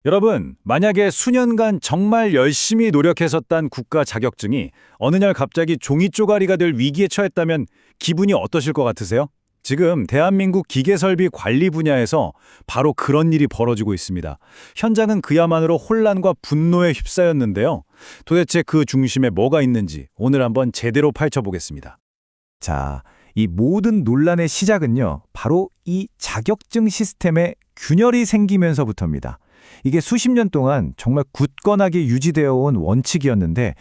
여러분, 만약에 수년간 정말 열심히 노력해서 딴 국가 자격증이 어느 날 갑자기 종이 쪼가리가 될 위기에 처했다면 기분이 어떠실 것 같으세요? 지금 대한민국 기계설비 관리 분야에서 바로 그런 일이 벌어지고 있습니다. 현장은 그야말로 혼란과 분노에 휩싸였는데요. 도대체 그 중심에 뭐가 있는지 오늘 한번 제대로 파헤쳐보겠습니다. 자, 이 모든 논란의 시작은요, 바로 이 자격증 시스템에 균열이 생기면서부터입니다. 이게 수십 년 동안 정말 굳건하게 유지되어 온 원칙이었는데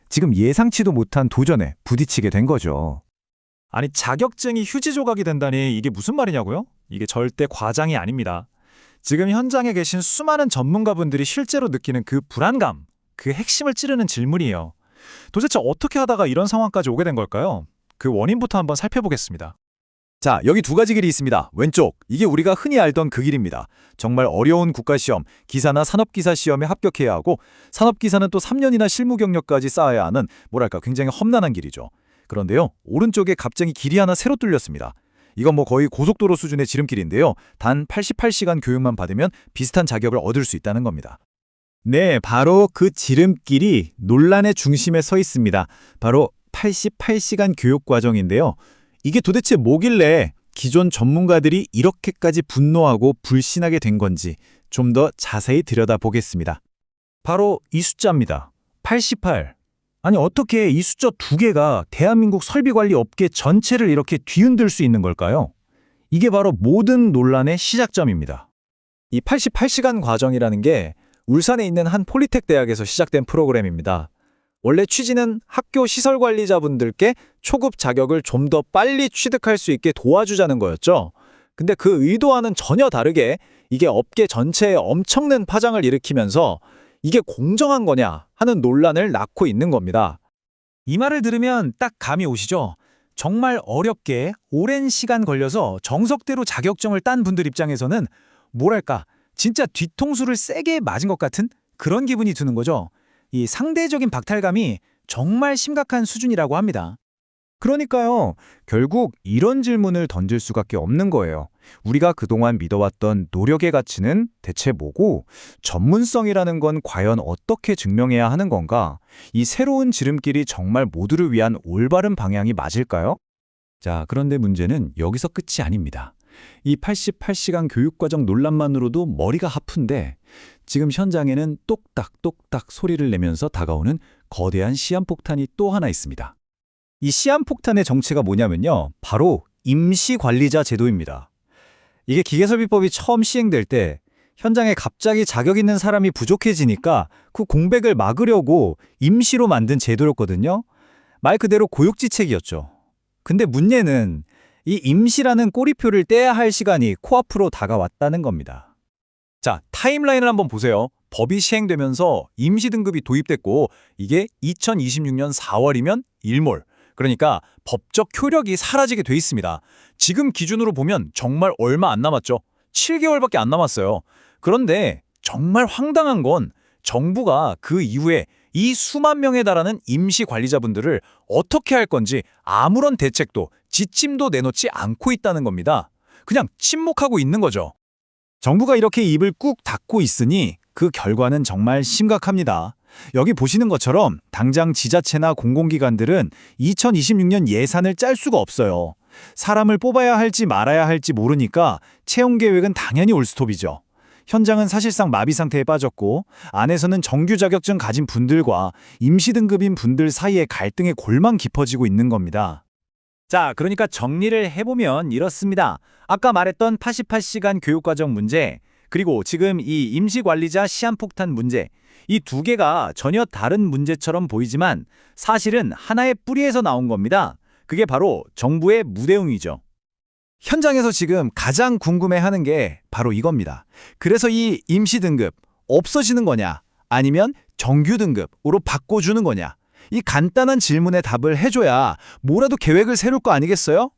지금 예상치도 못한 도전에 부딪히게 된 거죠. 아니, 자격증이 휴지 조각이 된다니 이게 무슨 말이냐고요? 이게 절대 과장이 아닙니다. 지금 현장에 계신 수많은 전문가분들이 실제로 느끼는 그 불안감, 그 핵심을 찌르는 질문이에요. 도대체 어떻게 하다가 이런 상황까지 오게 된 걸까요? 그 원인부터 한번 살펴보겠습니다. 자, 여기 두 가지 길이 있습니다. 왼쪽, 이게 우리가 흔히 알던 그 길입니다. 정말 어려운 국가시험, 기사나 산업기사 시험에 합격해야 하고 산업기사는 또 3년이나 실무 경력까지 쌓아야 하는 뭐랄까 굉장히 험난한 길이죠. 그런데요, 오른쪽에 갑자기 길이 하나 새로 뚫렸습니다. 이건 뭐 거의 고속도로 수준의 지름길인데요. 단 88시간 교육만 받으면 비슷한 자격을 얻을 수 있다는 겁니다. 네, 바로 그 지름길이 논란의 중심에 서 있습니다. 바로 88시간 교육 과정인데요. 이게 도대체 뭐길래 기존 전문가들이 이렇게까지 분노하고 불신하게 된 건지 좀 더 자세히 들여다보겠습니다. 바로 이 숫자입니다. 88. 아니, 어떻게 이 숫자 두 개가 대한민국 설비관리 업계 전체를 이렇게 뒤흔들 수 있는 걸까요? 이게 바로 모든 논란의 시작점입니다. 이 88시간 과정이라는 게 울산에 있는 한 폴리텍 대학에서 시작된 프로그램입니다. 원래 취지는 학교 시설 관리자분들께 초급 자격을 좀 더 빨리 취득할 수 있게 도와주자는 거였죠. 근데 그 의도와는 전혀 다르게 이게 업계 전체에 엄청난 파장을 일으키면서 이게 공정한 거냐 하는 논란을 낳고 있는 겁니다. 이 말을 들으면 딱 감이 오시죠? 정말 어렵게 오랜 시간 걸려서 정석대로 자격증을 딴 분들 입장에서는 뭐랄까, 진짜 뒤통수를 세게 맞은 것 같은 그런 기분이 드는 거죠. 이 상대적인 박탈감이 정말 심각한 수준이라고 합니다. 그러니까요, 결국 이런 질문을 던질 수밖에 없는 거예요. 우리가 그동안 믿어왔던 노력의 가치는 대체 뭐고, 전문성이라는 건 과연 어떻게 증명해야 하는 건가? 이 새로운 지름길이 정말 모두를 위한 올바른 방향이 맞을까요? 자, 그런데 문제는 여기서 끝이 아닙니다. 이 88시간 교육과정 논란만으로도 머리가 아픈데 지금 현장에는 똑딱똑딱 소리를 내면서 다가오는 거대한 시한폭탄이 또 하나 있습니다. 이 시한폭탄의 정체가 뭐냐면요, 바로 임시관리자 제도입니다. 이게 기계설비법이 처음 시행될 때 현장에 갑자기 자격 있는 사람이 부족해지니까 그 공백을 막으려고 임시로 만든 제도였거든요. 말 그대로 고육지책이었죠. 근데 문제는 이 임시라는 꼬리표를 떼야 할 시간이 코앞으로 다가왔다는 겁니다. 자, 타임라인을 한번 보세요. 법이 시행되면서 임시 등급이 도입됐고 이게 2026년 4월이면 일몰. 그러니까 법적 효력이 사라지게 돼 있습니다. 지금 기준으로 보면 정말 얼마 안 남았죠. 7개월밖에 안 남았어요. 그런데 정말 황당한 건 정부가 그 이후에 이 수만 명에 달하는 임시 관리자분들을 어떻게 할 건지 아무런 대책도 지침도 내놓지 않고 있다는 겁니다. 그냥 침묵하고 있는 거죠. 정부가 이렇게 입을 꾹 닫고 있으니 그 결과는 정말 심각합니다. 여기 보시는 것처럼 당장 지자체나 공공기관들은 2026년 예산을 짤 수가 없어요. 사람을 뽑아야 할지 말아야 할지 모르니까 채용 계획은 당연히 올스톱이죠. 현장은 사실상 마비 상태에 빠졌고 안에서는 정규 자격증 가진 분들과 임시 등급인 분들 사이에 갈등의 골만 깊어지고 있는 겁니다. 자, 그러니까 정리를 해보면 이렇습니다. 아까 말했던 88시간 교육과정 문제, 그리고 지금 이 임시관리자 시한폭탄 문제, 이 두 개가 전혀 다른 문제처럼 보이지만 사실은 하나의 뿌리에서 나온 겁니다. 그게 바로 정부의 무대응이죠. 현장에서 지금 가장 궁금해하는 게 바로 이겁니다. 그래서 이 임시 등급 없어지는 거냐, 아니면 정규 등급으로 바꿔주는 거냐, 이 간단한 질문에 답을 해줘야 뭐라도 계획을 세울 거 아니겠어요?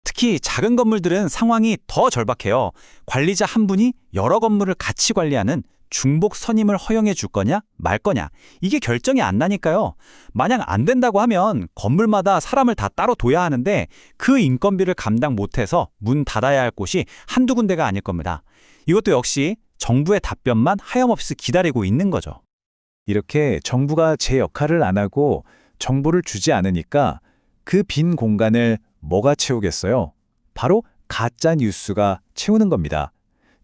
특히 작은 건물들은 상황이 더 절박해요. 관리자 한 분이 여러 건물을 같이 관리하는 중복 선임을 허용해 줄 거냐 말 거냐, 이게 결정이 안 나니까요. 만약 안 된다고 하면 건물마다 사람을 다 따로 둬야 하는데 그 인건비를 감당 못해서 문 닫아야 할 곳이 한두 군데가 아닐 겁니다. 이것도 역시 정부의 답변만 하염없이 기다리고 있는 거죠. 이렇게 정부가 제 역할을 안 하고 정보를 주지 않으니까 그 빈 공간을 뭐가 채우겠어요? 바로 가짜 뉴스가 채우는 겁니다.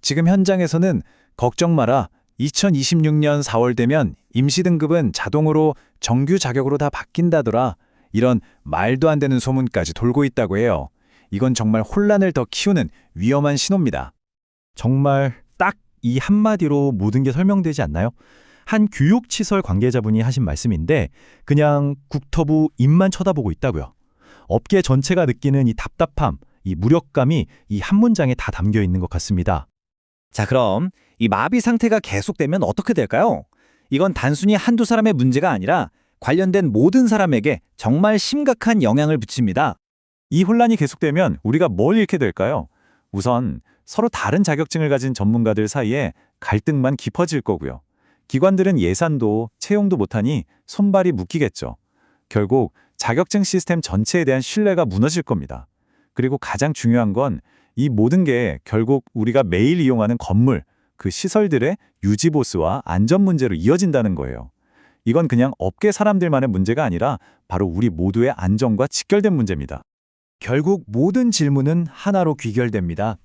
지금 현장에서는 걱정 마라. 2026년 4월 되면 임시 등급은 자동으로 정규 자격으로 다 바뀐다더라. 이런 말도 안 되는 소문까지 돌고 있다고 해요. 이건 정말 혼란을 더 키우는 위험한 신호입니다. 정말 딱 이 한마디로 모든 게 설명되지 않나요? 한 교육시설 관계자분이 하신 말씀인데 그냥 국토부 입만 쳐다보고 있다고요. 업계 전체가 느끼는 이 답답함, 이 무력감이 이 한 문장에 다 담겨 있는 것 같습니다. 자, 그럼 이 마비 상태가 계속되면 어떻게 될까요? 이건 단순히 한두 사람의 문제가 아니라 관련된 모든 사람에게 정말 심각한 영향을 미칩니다. 이 혼란이 계속되면 우리가 뭘 잃게 될까요? 우선 서로 다른 자격증을 가진 전문가들 사이에 갈등만 깊어질 거고요. 기관들은 예산도 채용도 못하니 손발이 묶이겠죠. 결국 자격증 시스템 전체에 대한 신뢰가 무너질 겁니다. 그리고 가장 중요한 건 이 모든 게 결국 우리가 매일 이용하는 건물, 그 시설들의 유지 보수와 안전 문제로 이어진다는 거예요. 이건 그냥 업계 사람들만의 문제가 아니라 바로 우리 모두의 안전과 직결된 문제입니다. 결국 모든 질문은 하나로 귀결됩니다.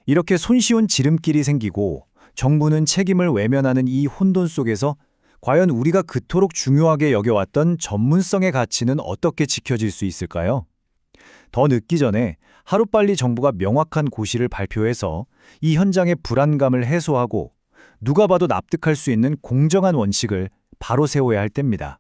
이렇게 손쉬운 지름길이 생기고 정부는 책임을 외면하는 이 혼돈 속에서 과연 우리가 그토록 중요하게 여겨왔던 전문성의 가치는 어떻게 지켜질 수 있을까요? 더 늦기 전에 하루빨리 정부가 명확한 고시를 발표해서 이 현장의 불안감을 해소하고 누가 봐도 납득할 수 있는 공정한 원칙을 바로 세워야 할 때입니다.